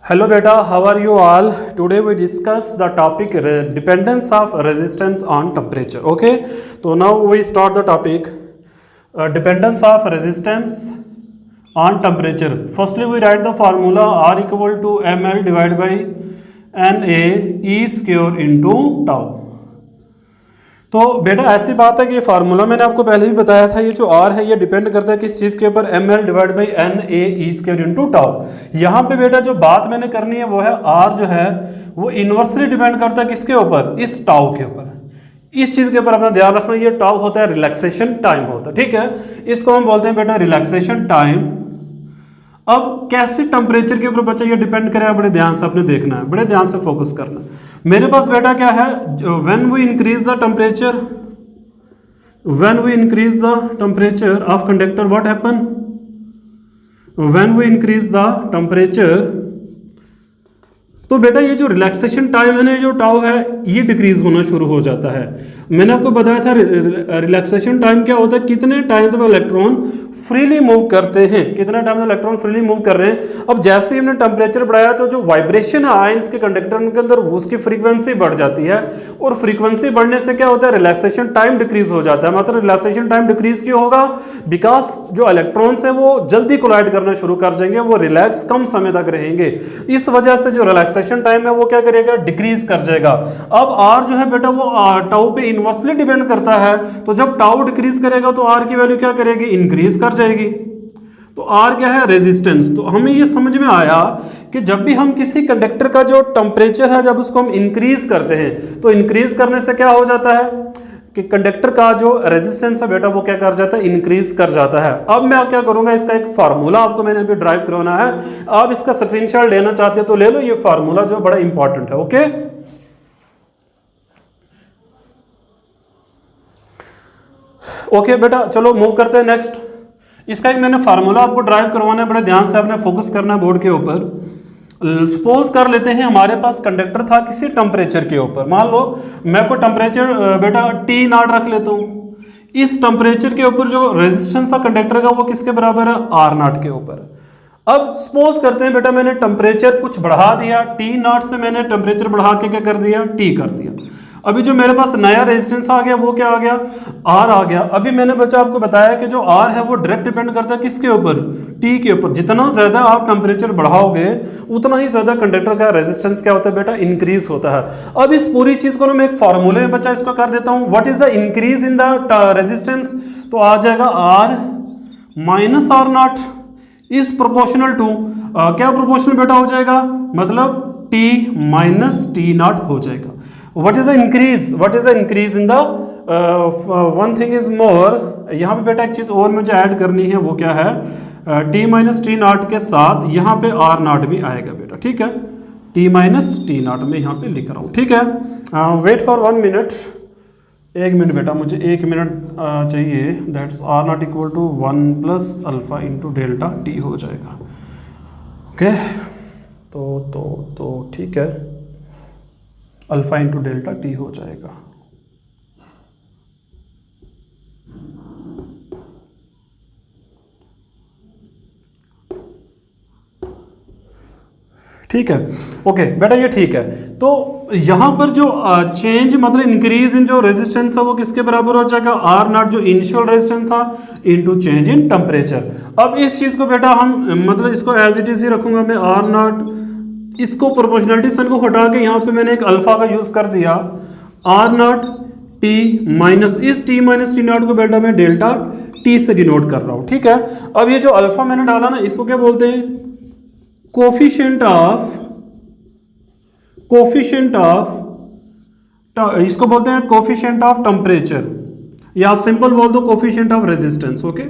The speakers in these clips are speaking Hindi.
Hello beta, how are you all? Today we discuss the topic dependence of resistance on temperature. Okay, so now we start the topic dependence of resistance on temperature. Firstly, we write the formula R equal to ml divided by Na E square into tau. तो बेटा ऐसी बात है कि ये फार्मूला मैंने आपको पहले भी बताया था, ये जो आर है ये डिपेंड करता है किस चीज़ के ऊपर, M L divide by N A E square into tau. यहाँ पे बेटा जो बात मैंने करनी है वो है आर जो है वो इन्वर्सली डिपेंड करता है किसके ऊपर, इस टाउ के ऊपर। इस चीज़ के ऊपर अपना ध्यान रखना, ये टाउ होता है रिलैक्सेशन टाइम होता है, ठीक है। इसको हम बोलते हैं बेटा रिलैक्सेशन टाइम। अब कैसे टेम्परेचर के ऊपर बच्चा ये डिपेंड करेगा, बड़े ध्यान से आपने देखना है, बड़े ध्यान से फोकस करना है। मेरे पास बेटा क्या है, when we increase the temperature, when we increase the temperature of conductor what happen, when we increase the temperature, तो बेटा ये जो रिलैक्सेशन टाइम है ना, जो टाउ है ये डिक्रीज होना शुरू हो जाता है। मैंने आपको बताया था रिलैक्सेशन टाइम क्या होता है, कितने टाइम तक इलेक्ट्रॉन फ्रीली मूव करते हैं, कितने टाइम तक इलेक्ट्रॉन फ्रीली मूव कर रहे हैं। अब जैसे ही हमने टेम्परेचर बढ़ाया तो जो वाइब्रेशन है आयंस के कंडक्टर के अंदर उसकी फ्रीक्वेंसी बढ़ जाती है, और फ्रीक्वेंसी बढ़ने से क्या होता है, रिलैक्सेशन टाइम डिक्रीज हो जाता है। मतलब रिलैक्सेशन टाइम डिक्रीज क्यों होगा, बिकॉज जो इलेक्ट्रॉन्स है वो जल्दी कोलाइड करना शुरू कर जाएंगे, वो रिलैक्स कम समय तक रहेंगे, इस वजह से जो रिलैक्सेशन टाइम है वो क्या करेगा, डिक्रीज कर जाएगा। अब आर जो है बेटा वो टाउ पे इनवर्सली डिपेंड करता है, तो जब टाउ डिक्रीज करेगा तो आर की वैल्यू क्या करेगी, इंक्रीज कर जाएगी। तो आर क्या है, रेजिस्टेंस। तो हमें ये समझ में आया कि जब भी हम किसी कंडक्टर का जो टेम्परेचर है जब उसको हम इंक्रीज करते हैं तो इंक्रीज करने से क्या हो जाता है कि कंडक्टर का जो रेजिस्टेंस है बेटा वो क्या कर जाता है, इंक्रीज कर जाता है। अब मैं क्या करूंगा, इसका एक फार्मूला आपको मैंने अभी ड्राइव करवाना है, आप इसका स्क्रीनशॉट लेना चाहते हो तो ले लो, ये फार्मूला जो बड़ा इंपॉर्टेंट है। ओके, ओके बेटा चलो मूव करते हैं नेक्स्ट। इसका एक मैंने फार्मूला आपको ड्राइव करवाना है, बड़े ध्यान से आपने फोकस करना है बोर्ड के ऊपर। सपोज कर लेते हैं हमारे पास कंडक्टर था किसी टेम्परेचर के ऊपर, मान लो मैं कोई टेम्परेचर बेटा टी नॉट रख लेता हूँ। इस टेम्परेचर के ऊपर जो रेजिस्टेंस था कंडक्टर का वो किसके बराबर है, आर नॉट के ऊपर। अब सपोज करते हैं बेटा मैंने टेम्परेचर कुछ बढ़ा दिया, टी नॉट से मैंने टेम्परेचर बढ़ा के क्या कर दिया, टी कर दिया। अभी जो मेरे पास नया रेजिस्टेंस आ गया वो क्या आ गया, आर आ गया। अभी मैंने बच्चा आपको बताया कि जो आर है वो डायरेक्ट डिपेंड करता है किसके ऊपर, टी के ऊपर। जितना ज्यादा आप टेम्परेचर बढ़ाओगे उतना ही ज्यादा कंडक्टर का रेजिस्टेंस क्या होता है बेटा, इंक्रीज होता है। अब इस पूरी चीज को मैं एक फार्मूले में बच्चा इसको कर देता हूं, what is the increase in the resistance, तो आ जाएगा R minus R naught is proportional to क्या प्रोपोर्शनल बेटा हो जाएगा, मतलब टी माइनस टी नॉट हो जाएगा। What is the increase? What is the increase in the one thing is more, यहाँ पे बेटा एक चीज और मुझे ऐड करनी है, वो क्या है, t माइनस टी नॉट के साथ यहाँ पे r नॉट भी आएगा बेटा, ठीक है। t माइनस टी नॉट में यहाँ पे लिख रहा हूँ, ठीक है। वेट फॉर 1 मिनट, 1 मिनट बेटा, मुझे 1 मिनट चाहिए। That's r naught equal to 1 plus alpha into delta t हो जाएगा। ओके, तो ठीक है, अल्फा इंटू डेल्टा टी हो जाएगा। ठीक है, ओके बेटा ये ठीक है। तो यहां पर जो चेंज मतलब इंक्रीज इन जो रेजिस्टेंस है वो किसके बराबर हो जाएगा, आर नॉट जो इनिशियल रेजिस्टेंस था इनटू चेंज इन टेम्परेचर। अब इस चीज को बेटा हम मतलब इसको एज इट इज ही रखूंगा मैं, आर नॉट, इसको प्रोपोर्शनलिटी साइन को हटा के यहाँ पे मैंने एक अल्फा का यूज कर दिया, आर नॉट टी माइनस, इस टी माइनस टी नॉट को बेटा मैं डेल्टा टी से डिनोट कर रहा हूँ, ठीक है। अब ये जो अल्फा मैंने डाला ना इसको क्या बोलते हैं, कोफिशिएंट ऑफ, इसको बोलते हैं कोफिशिएंट ऑफ टेम्परेचर, या आप सिंपल बोल दो coefficient of resistance. Okay,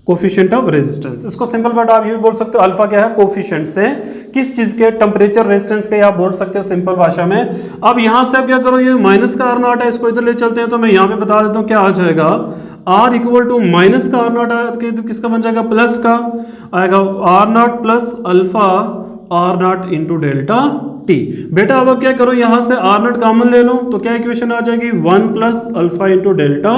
coefficient of resistance, इसको सिंपल वर्ड आप ये भी बोल सकते हो, अल्फा क्या है, कोफिशिएंट से किस चीज के, टेम्परेचर रेजिस्टेंस के आप बोल सकते हो सिंपल भाषा में। अब यहां से आप क्या करो, ये माइनस का आर नॉट है, इसको इधर ले चलते हैं, तो मैं यहां पे बता देता हूं क्या आ जाएगा, आर इक्वल टू माइनस का आर नॉट किसका बन जाएगा, प्लस का आएगा, R naught plus alpha R naught into delta T. बेटा अब क्या करो, यहां से आर नॉट कॉमन ले लो तो क्या इक्वेशन आ जाएगी 1 plus alpha into delta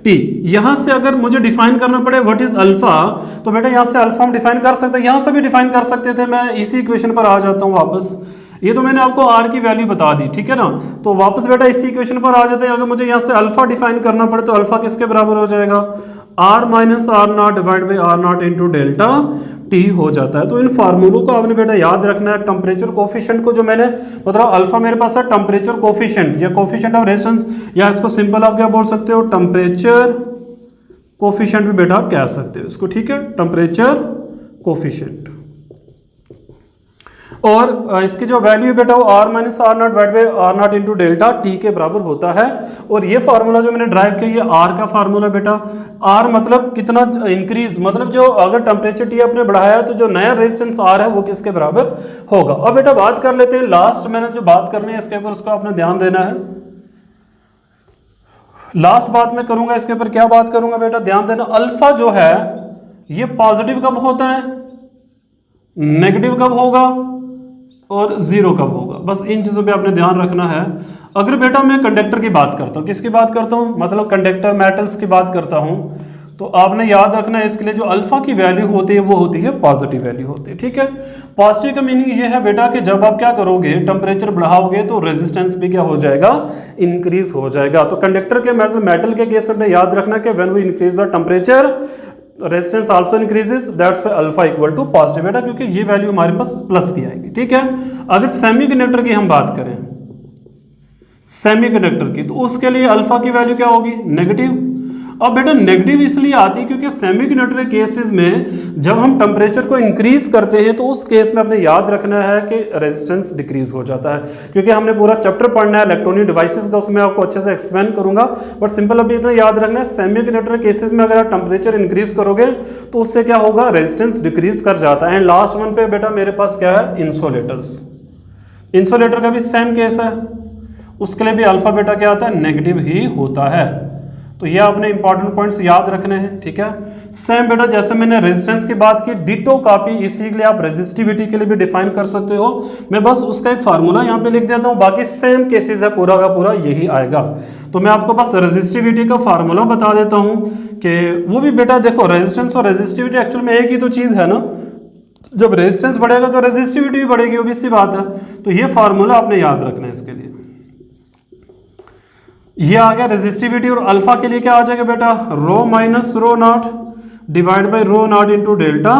T. यहां से अगर मुझे डिफाइन करना पड़े व्हाट इज अल्फा, तो बेटा यहां से अल्फा हम डिफाइन कर सकते हैं, यहां से भी डिफाइन कर सकते थे। मैं इसी इक्वेशन पर आ जाता हूं वापस। ये तो मैंने आपको आर की वैल्यू बता दी, ठीक है ना। तो वापस बेटा इसी इक्वेशन पर आ जाते हैं। अगर मुझे यहां से अल्फा डिफाइन करना पड़े तो अल्फा किसके बराबर हो जाएगा, R minus R naught divide by R naught into delta T हो जाता है। तो इन फार्मूलों को आपने बेटा याद रखना है। टेम्परेचर कोफिशिएंट को जो मैंने मतलब अल्फा मेरे पास है टेम्परेचर कोफिशिएंट या कोफिशिएंट ऑफ रेजिस्टेंस, या इसको सिंपल आप क्या बोल सकते हो, टेम्परेचर कोफिशिएंट भी बेटा आप कह सकते हो इसको, ठीक है, टेम्परेचर कोफिशिएंट। और इसकी जो वैल्यू है बेटा वो R minus R naught divide by R naught into delta T के बराबर होता है। और ये फार्मूला जो मैंने ड्राइव किया ये आर का फार्मूला बेटा। आर मतलब कितना इंक्रीज, मतलब जो अगर टेम्परेचर टी आपने बढ़ाया है तो जो नया रेजिस्टेंस आर है वो किसके बराबर होगा। अब बेटा बात कर लेते हैं लास्ट, मैंने जो बात करनी है इसके ऊपर उसको आपने ध्यान देना है। लास्ट बात मैं करूंगा इसके ऊपर, क्या बात करूंगा बेटा, ध्यान देना। अल्फा जो है ये पॉजिटिव कब होता है, नेगेटिव कब होगा और जीरो कब होगा, बस इन चीजों पे आपने ध्यान रखना है। अगर बेटा मैं कंडक्टर की बात करता हूँ, किसकी बात करता हूँ, मतलब कंडक्टर मेटल्स की बात करता हूँ, तो आपने याद रखना है इसके लिए जो अल्फा की वैल्यू होती है वो होती है पॉजिटिव वैल्यू होती है, ठीक है। पॉजिटिव का मीनिंग ये है बेटा कि जब आप क्या करोगे, टेम्परेचर बढ़ाओगे तो रेजिस्टेंस भी क्या हो जाएगा, इंक्रीज हो जाएगा। तो कंडक्टर के मेटल के केस में याद रखना कि when we increase the temperature resistance also increases, that's why alpha equal to positive बेटा, क्योंकि ये वैल्यू हमारे पास प्लस की आएगी, ठीक है। अगर सेमीकंडक्टर की हम बात करें, सेमीकंडक्टर की, तो उसके लिए अल्फा की वैल्यू क्या होगी, नेगेटिव। अब बेटा नेगेटिव इसलिए आती है क्योंकि सेमीकंडक्टर केसेस में जब हम टेम्परेचर को इंक्रीज करते हैं तो उस केस में अपने याद रखना है कि रेजिस्टेंस डिक्रीज हो जाता है। क्योंकि हमने पूरा चैप्टर पढ़ना है इलेक्ट्रॉनिक डिवाइसेस का, उसमें आपको अच्छे से एक्सप्लेन करूंगा, बट सिंपल अभी इतना याद रखना है, सेमीकंडक्टर केसेस में अगर आप टेम्परेचर इंक्रीज करोगे तो उससे क्या होगा, रेजिस्टेंस डिक्रीज कर जाता है। लास्ट वन पे बेटा मेरे पास क्या है, इंसुलेटर्स। इंसुलेटर का भी सेम केस है, उसके लिए भी अल्फा बेटा क्या आता है, नेगेटिव ही होता है। तो ये आपने इंपॉर्टेंट पॉइंट्स याद रखने हैं, ठीक है। सेम बेटा जैसे मैंने रेजिस्टेंस की बात की, डिटो कॉपी इसी के लिए आप रेजिस्टिविटी के लिए भी डिफाइन कर सकते हो। मैं बस उसका एक फार्मूला यहाँ पे लिख देता हूँ, बाकी सेम केसेस है, पूरा का पूरा यही आएगा। तो मैं आपको बस रेजिस्टिविटी का फार्मूला बता देता हूँ कि वो भी बेटा देखो, रेजिस्टेंस और रेजिस्टिविटी एक्चुअल में एक ही तो चीज़ है ना। जब रेजिस्टेंस बढ़ेगा तो रेजिस्टिविटी भी बढ़ेगी, वो भी सी बात है। तो ये फार्मूला आपने याद रखना है इसके लिए। ये आ गया रेजिस्टिविटी, और अल्फा के लिए क्या आ जाएगा बेटा, rho minus rho naught divide by rho naught into delta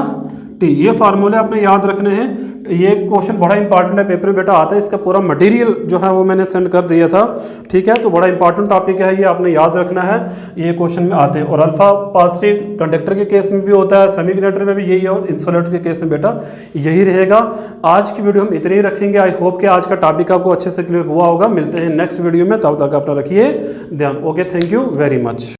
t. ये फार्मूले आपने याद रखने हैं। ये क्वेश्चन बड़ा इंपॉर्टेंट है, पेपर में बेटा आता है, इसका पूरा मटेरियल जो है वो मैंने सेंड कर दिया था, ठीक है। तो बड़ा इंपॉर्टेंट टॉपिक है, ये आपने याद रखना है, ये क्वेश्चन में आते हैं। और अल्फा पॉजिटिव कंडक्टर के केस में भी होता है, सेमीकंडक्टर में भी यही है, और इंसुलेटर के केस में बेटा यही रहेगा। आज की वीडियो हम इतने ही रखेंगे। आई होप कि आज का टॉपिक आपको अच्छे से क्लियर हुआ होगा। मिलते हैं नेक्स्ट वीडियो में, तब तक अपना रखिए ध्यान। Okay, thank you very much.